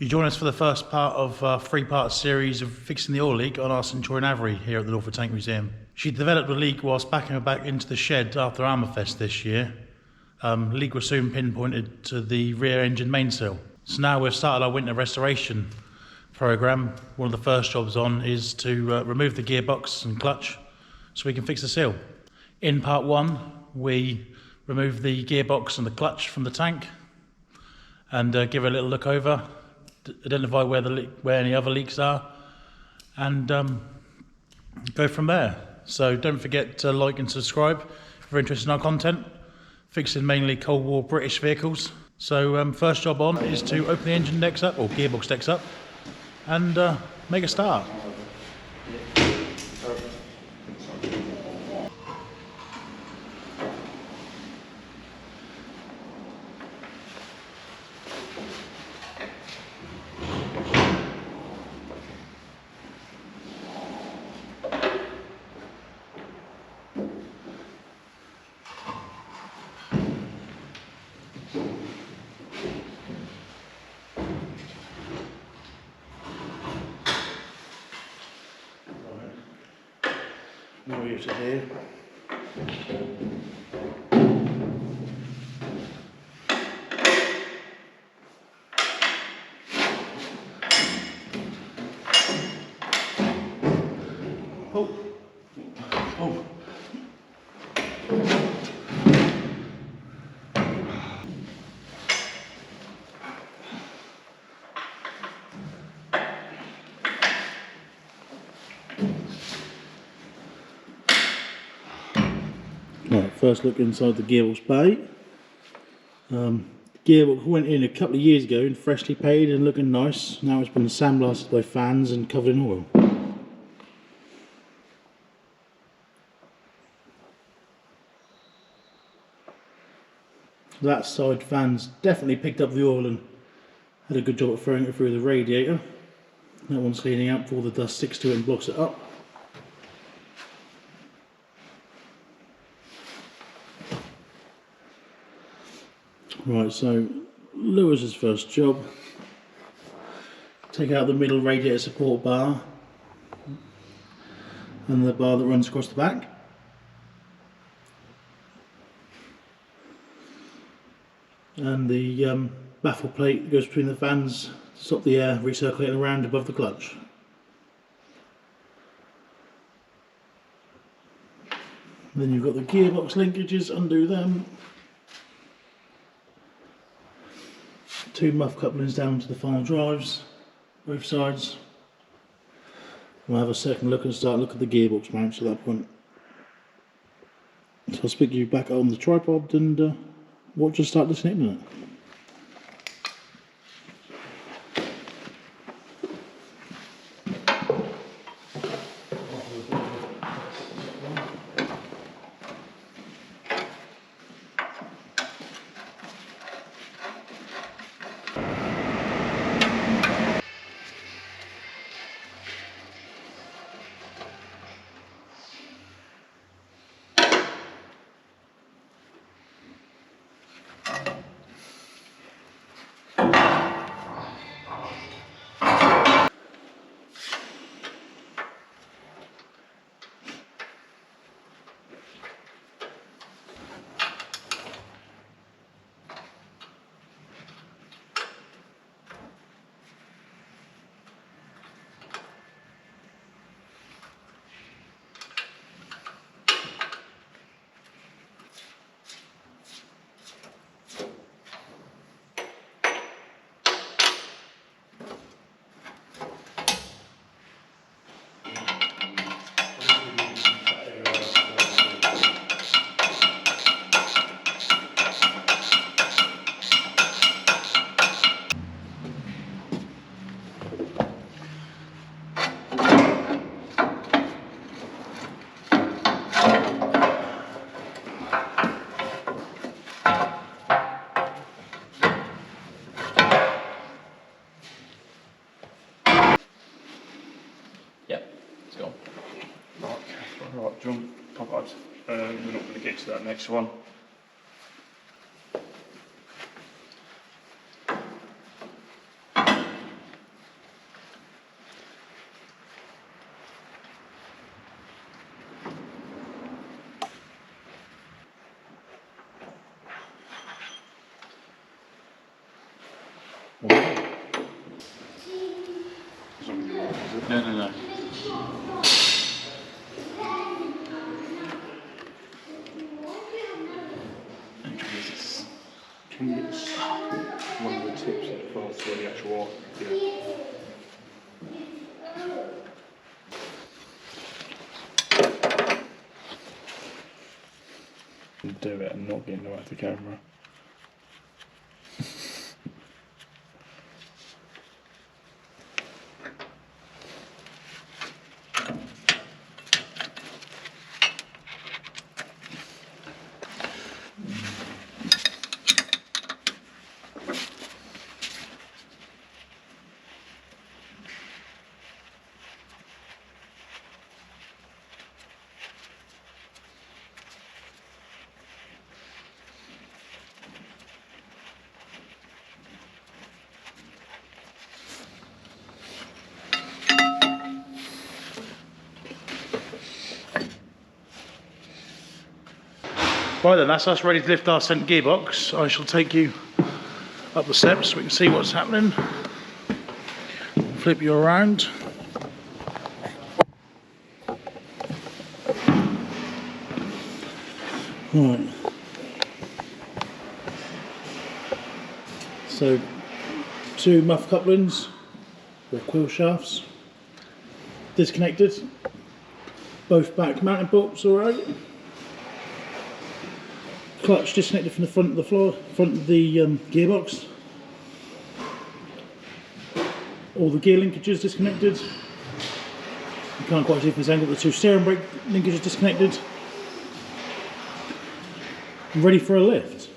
You join us for the first part of a three-part series of fixing the oil leak on our Centurion AVRE here at the Norfolk Tank Museum. She developed the leak whilst backing her back into the shed after Armourfest this year. The leak was soon pinpointed to the rear engine mainsail. So now we've started our winter restoration programme. One of the first jobs on is to remove the gearbox and clutch so we can fix the seal. In part one, we remove the gearbox and the clutch from the tank and give it a little look over, identify where any other leaks are, and go from there. So don't forget to like and subscribe if you're interested in our content, fixing mainly Cold War British vehicles. So first job on is to open the engine decks up, or gearbox decks up, and make a start. No use it here. Oh. Oh. Right, first look inside the gearbox bay. Gearbox went in a couple of years ago and freshly painted and looking nice. Now it's been sandblasted by fans and covered in oil. That side fan's definitely picked up the oil and had a good job at throwing it through the radiator. That one's cleaning out before the dust sticks to it and blocks it up. Right, so Lewis's first job. Take out the middle radiator support bar and the bar that runs across the back. And the baffle plate that goes between the fans to stop the air recirculating around above the clutch. Then you've got the gearbox linkages, undo them. Two muff couplings down to the final drives, both sides. We'll have a second look and start looking at the gearbox mounts at that point. So I'll stick you back on the tripod and watch us start disconnecting it. We're not going to get to that next one. No, no, no. Can you get one of the tips that falls where the actual oil? Yeah. Do it and not get away the camera. Right then, that's us ready to lift our sent gearbox. I shall take you up the steps so we can see what's happening. Flip you around. Right. So, 2 muff couplings with quill shafts disconnected. Both back mounting bolts alright. Clutch disconnected from the front of the front of the gearbox. All the gear linkages disconnected. You can't quite see from this angle, the 2 steering brake linkages disconnected. Ready for a lift.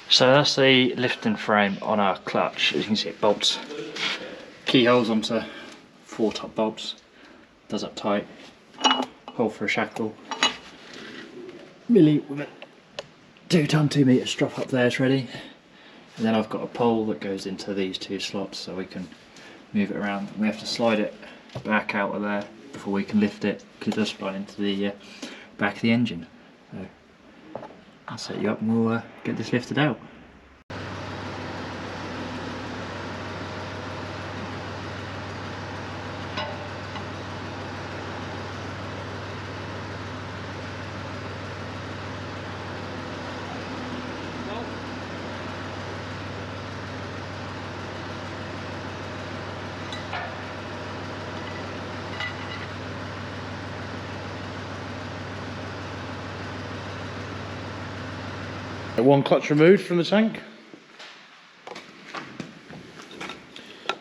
So that's the lifting frame on our clutch. As you can see, it bolts keyholes onto 4 top bolts. Does up tight. Hole for a shackle. Really with a 2 ton 2 metre strap up there is ready. And then I've got a pole that goes into these 2 slots so we can move it around. We have to slide it back out of there before we can lift it because it does slide into the back of the engine. So I'll set you up and we'll get this lifted out. One clutch removed from the tank.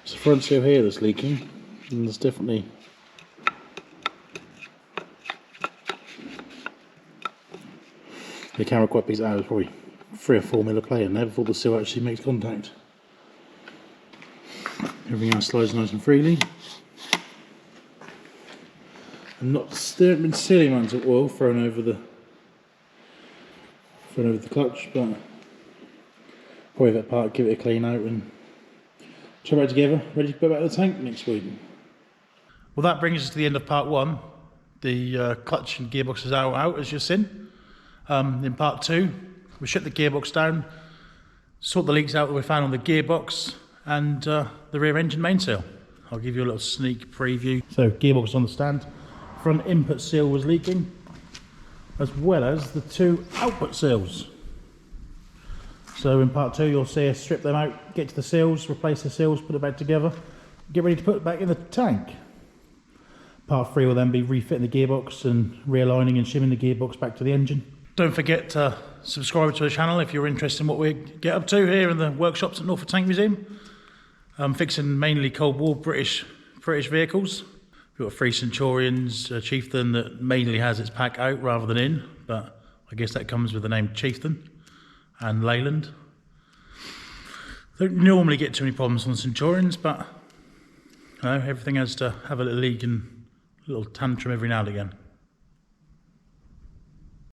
It's the front seal here that's leaking, and there's definitely the camera quite picks it out. There's probably 3 or 4 mil of play in there before the seal actually makes contact. Everything else slides nice and freely. And there have been silly amounts of oil thrown over the clutch, but probably that part, give it a clean out and try back together, ready to put back in the tank next week. Well, that brings us to the end of part 1. The clutch and gearbox is out as you've seen. In part 2, we shut the gearbox down, sort the leaks out that we found on the gearbox and the rear engine mainsail. I'll give you a little sneak preview. So gearbox on the stand, front input seal was leaking, as well as the 2 output seals. So in part 2 you'll see us strip them out, get to the seals, replace the seals, put it back together, get ready to put it back in the tank. Part 3 will then be refitting the gearbox and realigning and shimming the gearbox back to the engine. Don't forget to subscribe to the channel if you're interested in what we get up to here in the workshops at Norfolk Tank Museum. I'm fixing mainly Cold War British vehicles. We've got 3 Centurions, a Chieftain that mainly has its pack out rather than in, but I guess that comes with the name Chieftain, and Leyland. Don't normally get too many problems on the Centurions, but everything has to have a little leak and a little tantrum every now and again.